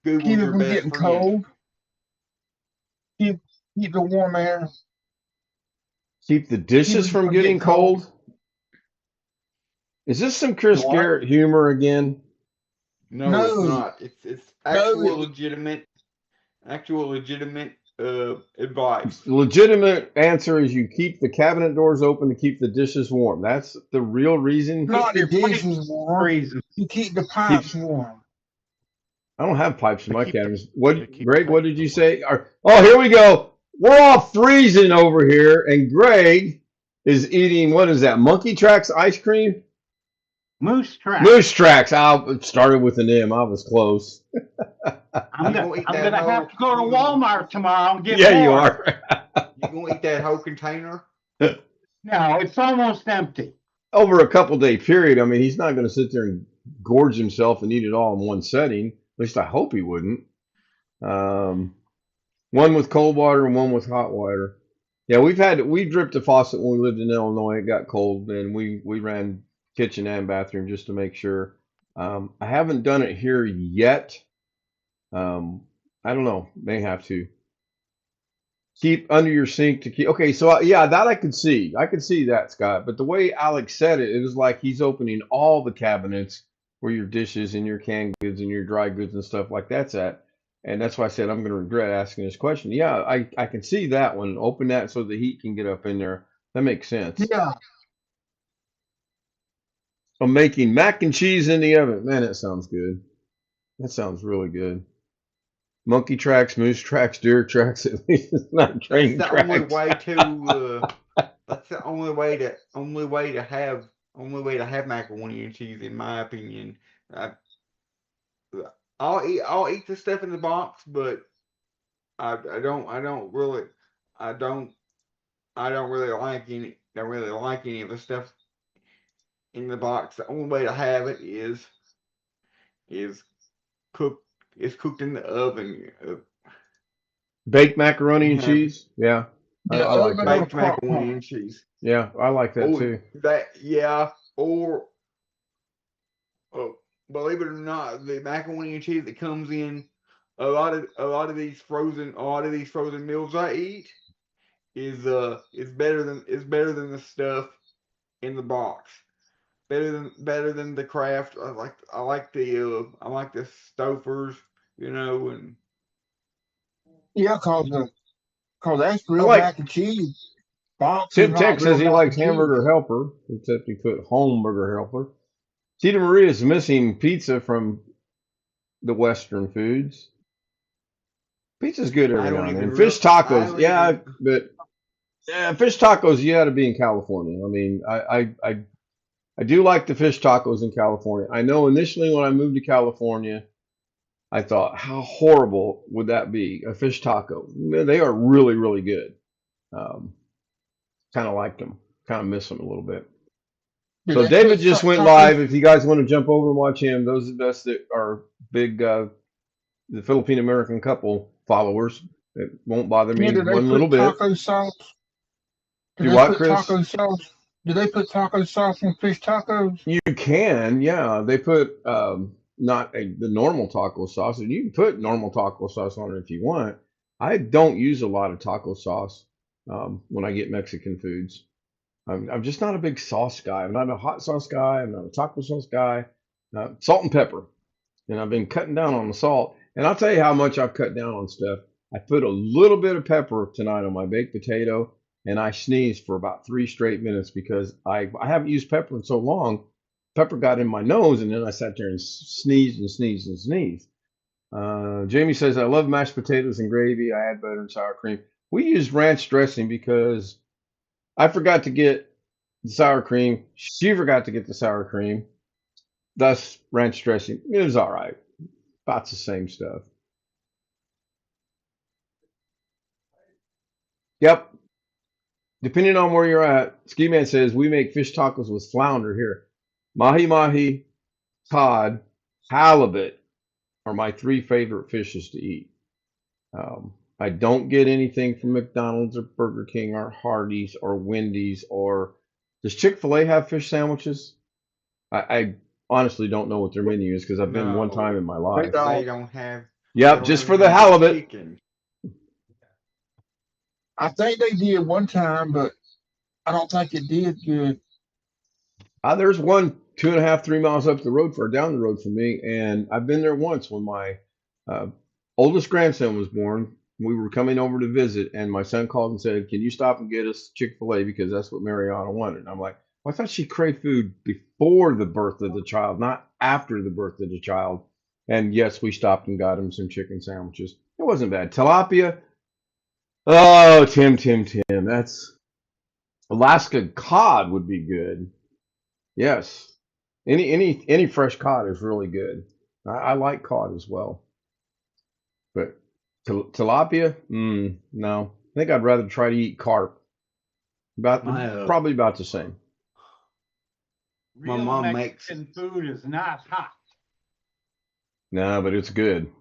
keep Google's it your from best getting friend. cold. Keep the warm air. Keep the Keep dishes it from from getting getting cold. cold? Is this some Chris What? Garrett humor again? No, it's No, not. It's no. actual legitimate advice. Legitimate answer is you keep the cabinet doors open to keep the dishes warm. That's the real reason. Not the Your pipes dishes warm. freezing. You keep the pipes Keeps warm. I don't have pipes in To my keep the cabinets. to What, keep the Greg? What pipes did you from say? Oh, here we go. We're all freezing over here, and Greg is eating. What is that? Monkey Tracks ice cream? Moose trap. Moose Tracks. It started with an M. I was close. I'm You gonna gonna eat I'm that gonna have whole? to go to You gonna Walmart tomorrow and get Yeah, you more. are. you gonna eat that whole container? No, it's almost empty. Over a couple day period. I mean, he's not going to sit there and gorge himself and eat it all in one setting. At least I hope he wouldn't. One with cold water and one with hot water. Yeah, we dripped the faucet when we lived in Illinois. It got cold, and we ran kitchen and bathroom just to make sure. I haven't done it here yet. I don't know. May have to keep under your sink to keep. Okay, so yeah, that I could see. I could see that, Scott. But the way Alex said it, it was like he's opening all the cabinets where your dishes and your canned goods and your dry goods and stuff like that's at. And that's why I said I'm going to regret asking this question. Yeah, I can see that one. Open that so the heat can get up in there. That makes sense. Yeah. I'm making mac and cheese in the oven. Man, that sounds good. That sounds really good. Monkey tracks, moose tracks, deer tracks. At least it's not That's train the only tracks. way to. That's the only way to have macaroni and cheese, in my opinion. I, I'll eat the stuff in the box, but I don't really I don't really like any of the stuff in the box. The only way to have it is cooked cooked in the oven. Baked macaroni You and have cheese. Yeah, In the I like oven or that. the baked crock macaroni pot. and cheese. Yeah, I like that Oh, too. or believe it or not, the macaroni and cheese that comes in a lot of these frozen meals I eat is better than the stuff in the box. Better than the Kraft. I like the Stofers, you know, and Yeah, cause that's I real like. mac and cheese. Box is Tim not Tech says real he mac likes and cheese. hamburger helper, except he put home burger helper. Tita Maria is missing pizza from the Western foods. Pizza's good I every now don't and even then. real Fish I tacos, don't yeah, even but yeah, fish tacos, you got to be in California. I mean, I do like the fish tacos in California. I know initially when I moved to California, I thought, how horrible would that be? A fish taco. They are really, really good. Um, kind of like them. Kind of miss them a little bit. Do So they David put just went tacos? live. If you guys want to jump over and watch him, those of us that are big, the Philippine American couple followers, it won't bother Yeah, me do they one little put bit. taco sauce? Do Do they what, put Chris? taco sauce? Do they put taco sauce on fish tacos? You can, yeah. They put not the normal taco sauce, and you can put normal taco sauce on it if you want. I don't use a lot of taco sauce when I get Mexican foods. I'm just not a big sauce guy. I'm not a hot sauce guy. I'm not a taco sauce guy. Salt and pepper, and I've been cutting down on the salt. And I'll tell you how much I've cut down on stuff. I put a little bit of pepper tonight on my baked potato, and I sneezed for about 3 straight minutes because I haven't used pepper in so long. Pepper got in my nose, and then I sat there and sneezed and sneezed and sneezed. Jamie says, I love mashed potatoes and gravy. I add butter and sour cream. We use ranch dressing because I forgot to get the sour cream. She forgot to get the sour cream. Thus, ranch dressing. It was all right. About the same stuff. Yep. Depending on where you're at, Ski Man says we make fish tacos with flounder here. Mahi mahi, cod, halibut are my three favorite fishes to eat. I don't get anything from McDonald's or Burger King or Hardee's or Wendy's or does Chick-fil-A have fish sandwiches? I honestly don't know what their menu is because I've been one time No, in my life. they don't have. They Yep, don't just even for the have halibut. chicken. I think they did one time, but I don't think it did good. There's one 2.5, 3 miles up the road for down the road from me, and I've been there once when my uh, oldest grandson was born. We were coming over to visit, and my son called and said, "Can you stop and get us Chick-fil-A because that's what Mariana wanted?" And I'm like, well, "I thought she craved food before the birth of the child, not after the birth of the child." And yes, we stopped and got him some chicken sandwiches. It wasn't bad. Tilapia. Oh, Tim. That's Alaska cod would be good. Yes. Any fresh cod is really good. I like cod as well. But tilapia, no. I think I'd rather try to eat carp. My Probably about the same. My Real mom makes. Mexican food is not hot. No, but it's good.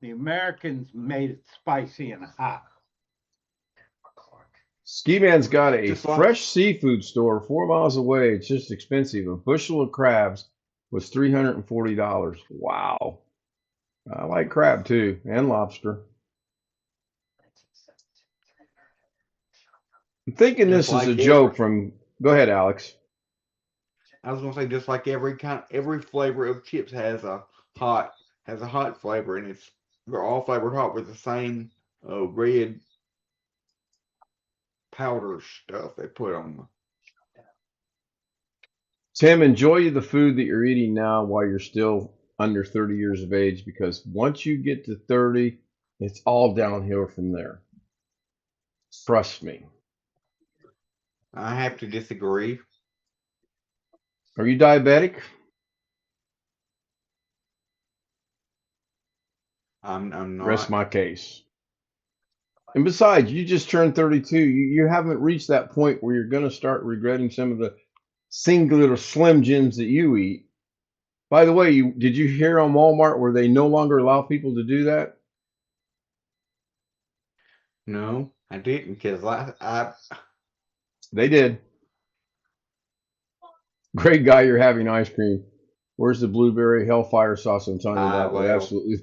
The Americans made it spicy and hot. Ski Man's got a Just like fresh seafood store 4 miles away. It's just expensive. A bushel of crabs was $340. Wow. I like crab too, and lobster. I'm thinking just this is a like joke from. Go ahead, Alex. I was gonna say just like every flavor of chips has a hot flavor, and they're all flavored hot with the same red powder stuff they put on them. Tim, enjoy the food that you're eating now while you're still under 30 years of age because once you get to 30, it's all downhill from there. Trust me. I have to disagree. Are you diabetic? I'm Rest not. my case. And besides, you just turned 32. You haven't reached that point where you're going to start regretting some of the singular Slim Jims that you eat. By the way, did you hear on Walmart where they no longer allow people to do that? No, I didn't because I They did. Great guy, you're having ice cream. Where's the blueberry hellfire sauce? I'm telling you that would well, absolutely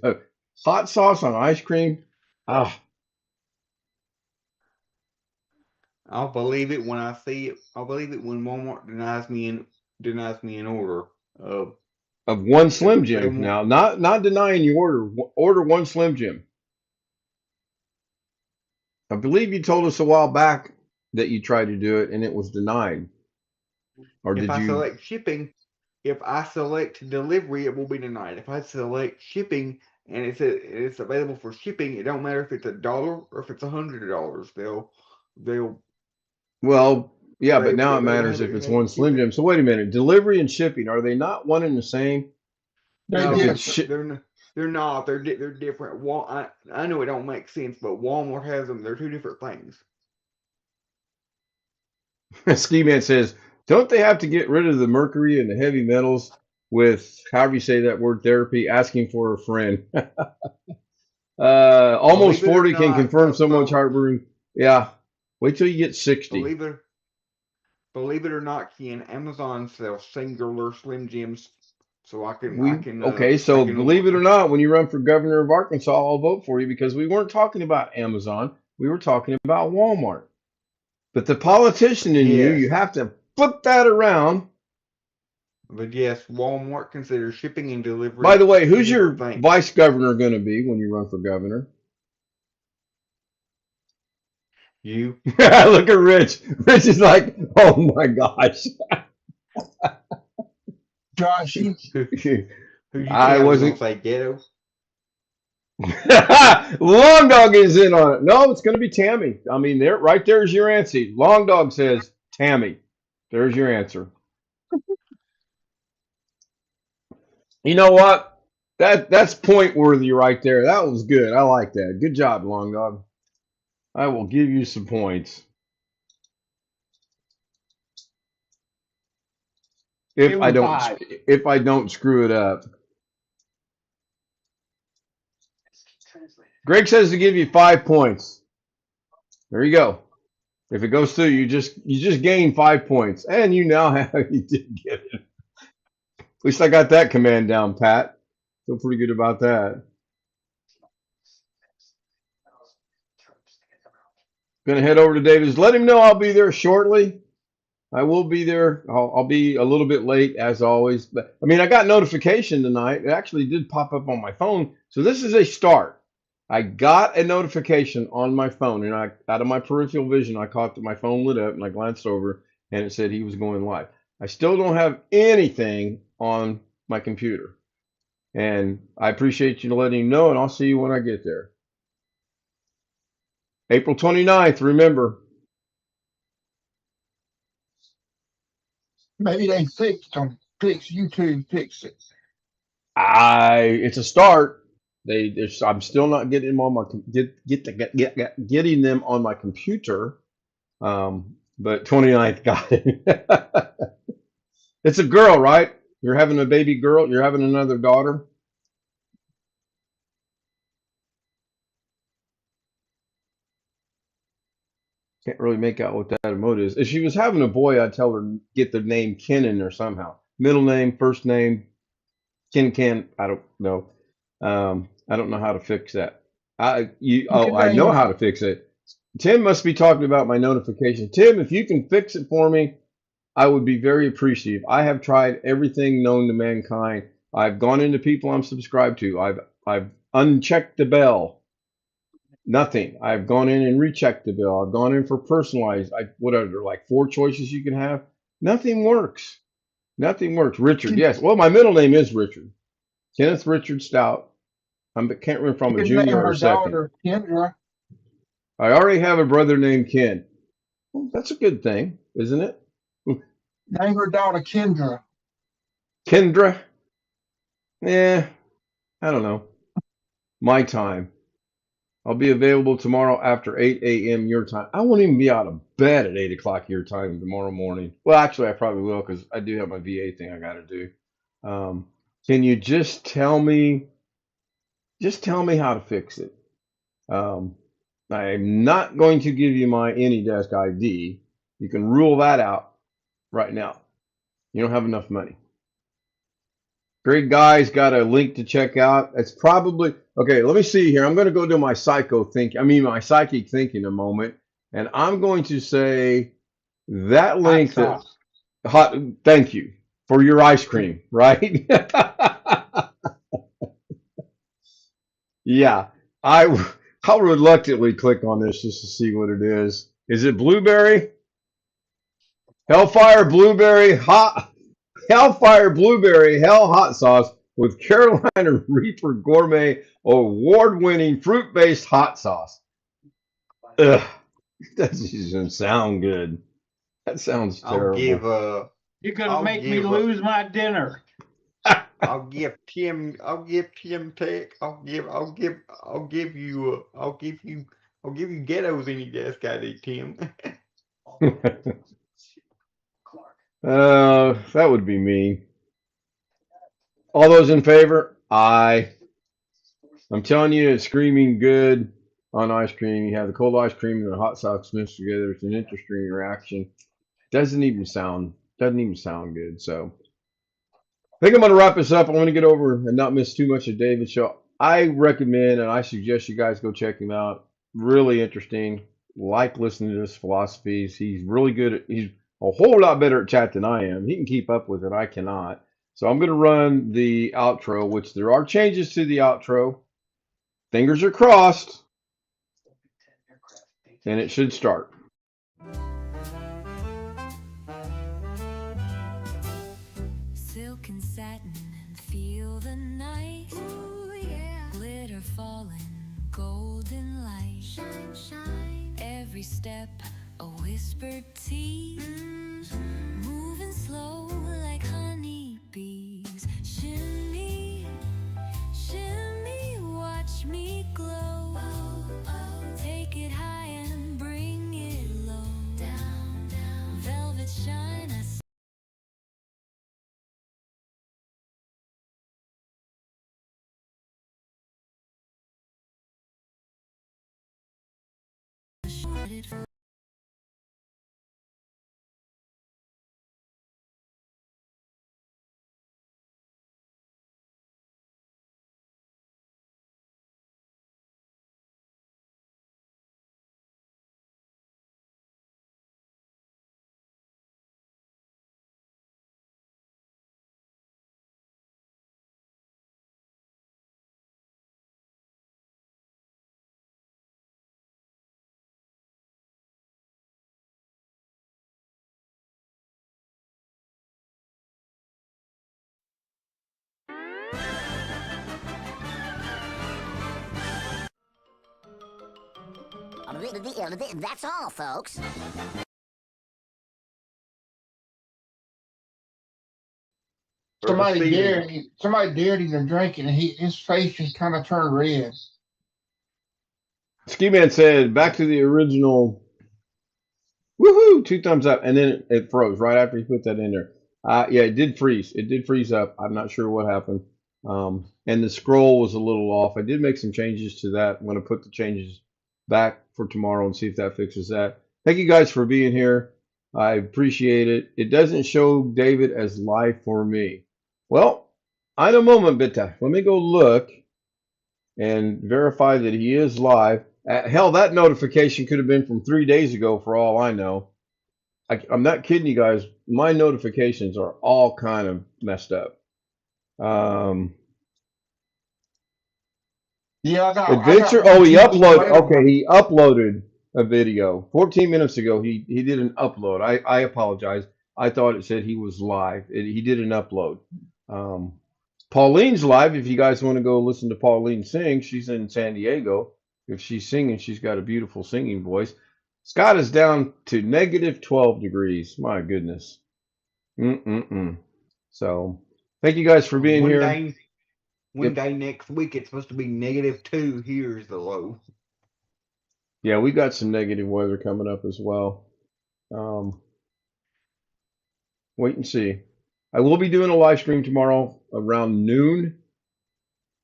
hot sauce on ice cream. Ah, I'll believe it when I see it. I'll believe it when Walmart denies me an order. of one Slim They Jim. won't. Now, not denying you order. Order one Slim Jim. I believe you told us a while back that you tried to do it and it was denied. Or If did I you? select shipping, if I select delivery, it will be denied. If I select shipping and it's available for shipping, it don't matter if it's $1 or if it's $100. They'll Well, yeah, but now it they'll matters have it if and it's they will one ship Slim it. Jim. So wait a minute. Delivery and shipping, are they not one and the same? They No, If did. it's they're not. They're different. I know it don't make sense, but Walmart has them. They're two different things. Ski Man says, don't they have to get rid of the mercury and the heavy metals with, however you say that word, therapy, asking for a friend? Almost Believe it or 40 can not, confirm so much heartburn. Yeah. Wait till you get 60. believe it believe it or not, Ken, Amazon sells singular Slim Jims, so Okay, I so can believe it or not, when you run for governor of Arkansas, I'll vote for you because we weren't talking about Amazon. We were talking about Walmart. But the politician in yes, you have to flip that around. but yes, Walmart considers shipping and By delivery the way, two who's your different things. vice governor going to be when you run for governor? You, Look at Rich. Rich is like, oh my gosh. Josh, who you think I I was gonna wasn't. say ghetto? Long Dog is in on it. No, it's going to be Tammy. I mean, there, right there's your answer. Long Dog says Tammy. There's your answer. You know what? That's point worthy right there. That was good. I like that. Good job, Long Dog. I will give you some points. If Give I him don't 5. if I don't screw it up. Greg says to give you 5 points. There you go. If it goes through, you just gain 5 points, and you now have you did get it. At least I got that command down, Pat. Feel pretty good about that. Gonna head over to David's. Let him know I'll be there shortly. I will be there. I'll be a little bit late as always, but I mean I got notification tonight. It actually did pop up on my phone, so this is a start. I got a notification on my phone, and I out of my peripheral vision, I caught that my phone lit up, and I glanced over, and it said he was going live. I still don't have anything on my computer, and I appreciate you letting me know, and I'll see you when I get there. April 29th, remember. Maybe they fixed them. YouTube fixed it. It's a start. I'm still not getting them on my getting them on my computer. But 29th got it. It's a girl, right? You're having a baby girl. You're having another daughter. Can't really make out what that emote is. If she was having a boy, I'd tell her get the name Ken in there somehow. Middle name, first name, Ken. I don't know. I don't know how to fix that. I know how to fix it. Tim must be talking about my notification. Tim, if you can fix it for me, I would be very appreciative. I have tried everything known to mankind. I've gone into people I'm subscribed to. I've unchecked the bell. Nothing. I've gone in and rechecked the bill. I've gone in for personalized. What are there, like 4 choices you can have? Nothing works. Nothing works. Richard, yes. Well, my middle name is Richard. Kenneth Richard Stout. I can't remember if I'm a junior or a second. Kendra. I already have a brother named Ken. Well, that's a good thing, isn't it? Name her daughter Kendra. Kendra? I don't know. My time. I'll be available tomorrow after 8 a.m. your time. I won't even be out of bed at 8 o'clock your time tomorrow morning. Well, actually, I probably will because I do have my VA thing I got to do. Can you just tell me how to fix it? I'm not going to give you my AnyDesk ID. You can rule that out right now. You don't have enough money. Great guy's got a link to check out. It's probably okay. Let me see here. I'm going to go to my my psychic thinking a moment, and I'm going to say that link that hot. Thank you for your ice cream. Right? Yeah, I'll reluctantly click on this just to see what it is. Is it blueberry? Hellfire blueberry hot. Hellfire Blueberry Hell Hot Sauce with Carolina Reaper Gourmet award-winning fruit-based hot sauce. Ugh, that doesn't sound good. That sounds terrible. You're gonna make me lose my dinner. I'll give Tim Tech. I'll give you Ghetto's AnyDesk ID, Tim. That would be me. All those in favor? Aye. I'm telling you, it's screaming good on ice cream. You have the cold ice cream and the hot sauce mixed together. It's an interesting reaction. Doesn't even sound good. So I think I'm going to wrap this up. I want to get over and not miss too much of David's show. I recommend and I suggest you guys go check him out. Really interesting. Like listening to his philosophies. He's really good. He's a whole lot better at chat than I am. He can keep up with it. I cannot. So I'm going to run the outro, which there are changes to the outro. Fingers are crossed. And it should start. Silk and satin and feel the night. Ooh, yeah. Glitter falling, golden light. Shine, shine. Every step a whispered tea. moving slow like honeybees. Shimmy, shimmy, watch me glow. Take it high and bring it low. Down, down, velvet shine. That's all, folks. Somebody dared him to drink it, and his face just kind of turned red. Ski Man said, back to the original. Woohoo! 2 thumbs up. And then it froze right after he put that in there. Yeah, it did freeze. It did freeze up. I'm not sure what happened. And the scroll was a little off. I did make some changes to that. I'm going to put the changes back for tomorrow and see if that fixes that. Thank you guys for being here. I appreciate it. It doesn't show David as live for me. Well, in a moment, bitte. Let me go look and verify that he is live. Hell, that notification could have been from 3 days ago for all I know. I'm not kidding you guys. My notifications are all kind of messed up. Yeah, Adventure. Oh, he uploaded. Okay, he uploaded a video 14 minutes ago. He did an upload. I apologize. I thought it said he was live. He did an upload. Pauline's live. If you guys want to go listen to Pauline sing, she's in San Diego. If she's singing, she's got a beautiful singing voice. Scott is down to negative 12 degrees. My goodness. So, thank you guys for being here. One day next week, it's supposed to be -2. Here's the low. Yeah, we got some negative weather coming up as well. Wait and see. I will be doing a live stream tomorrow around noon,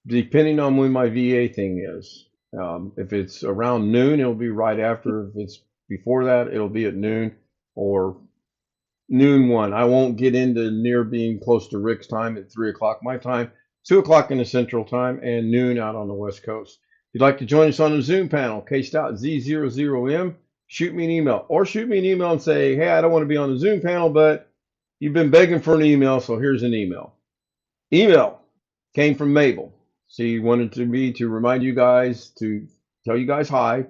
depending on when my VA thing is. If it's around noon, it'll be right after. If it's before that, it'll be at noon or noon 1. I won't get into near being close to Rick's time at 3 o'clock my time, 2 o'clock in the Central Time, and noon out on the West Coast. If you'd like to join us on the Zoom panel, K-Z00M, shoot me an email. Or shoot me an email and say, hey, I don't want to be on the Zoom panel, but you've been begging for an email, so here's an email. Email came from Mabel. She wanted me to remind you guys, to tell you guys hi.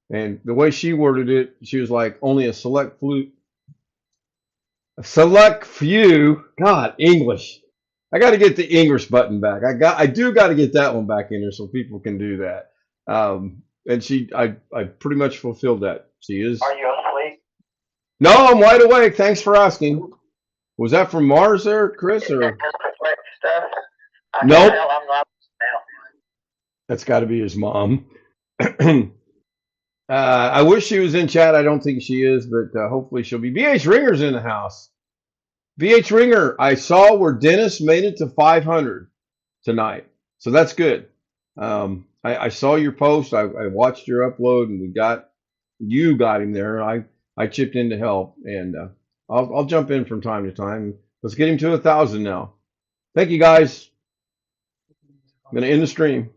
And the way she worded it, she was like, only a select few, God, English. I got to get the English button back. I do got to get that one back in there so people can do that. And I pretty much fulfilled that. She is. Are you asleep? No, I'm wide awake. Thanks for asking. Was that from Mars there, Chris? Or Stuff? nope. I'm not now. That's got to be his mom. I wish she was in chat. I don't think she is, but hopefully she'll be. BH Ringer's in the house. BH Ringer, I saw where Dennis made it to 500 tonight, so that's good. I saw your post. I watched your upload, and you got him there. I chipped in to help, and I'll jump in from time to time. Let's get him to 1,000 now. Thank you guys. I'm gonna end the stream.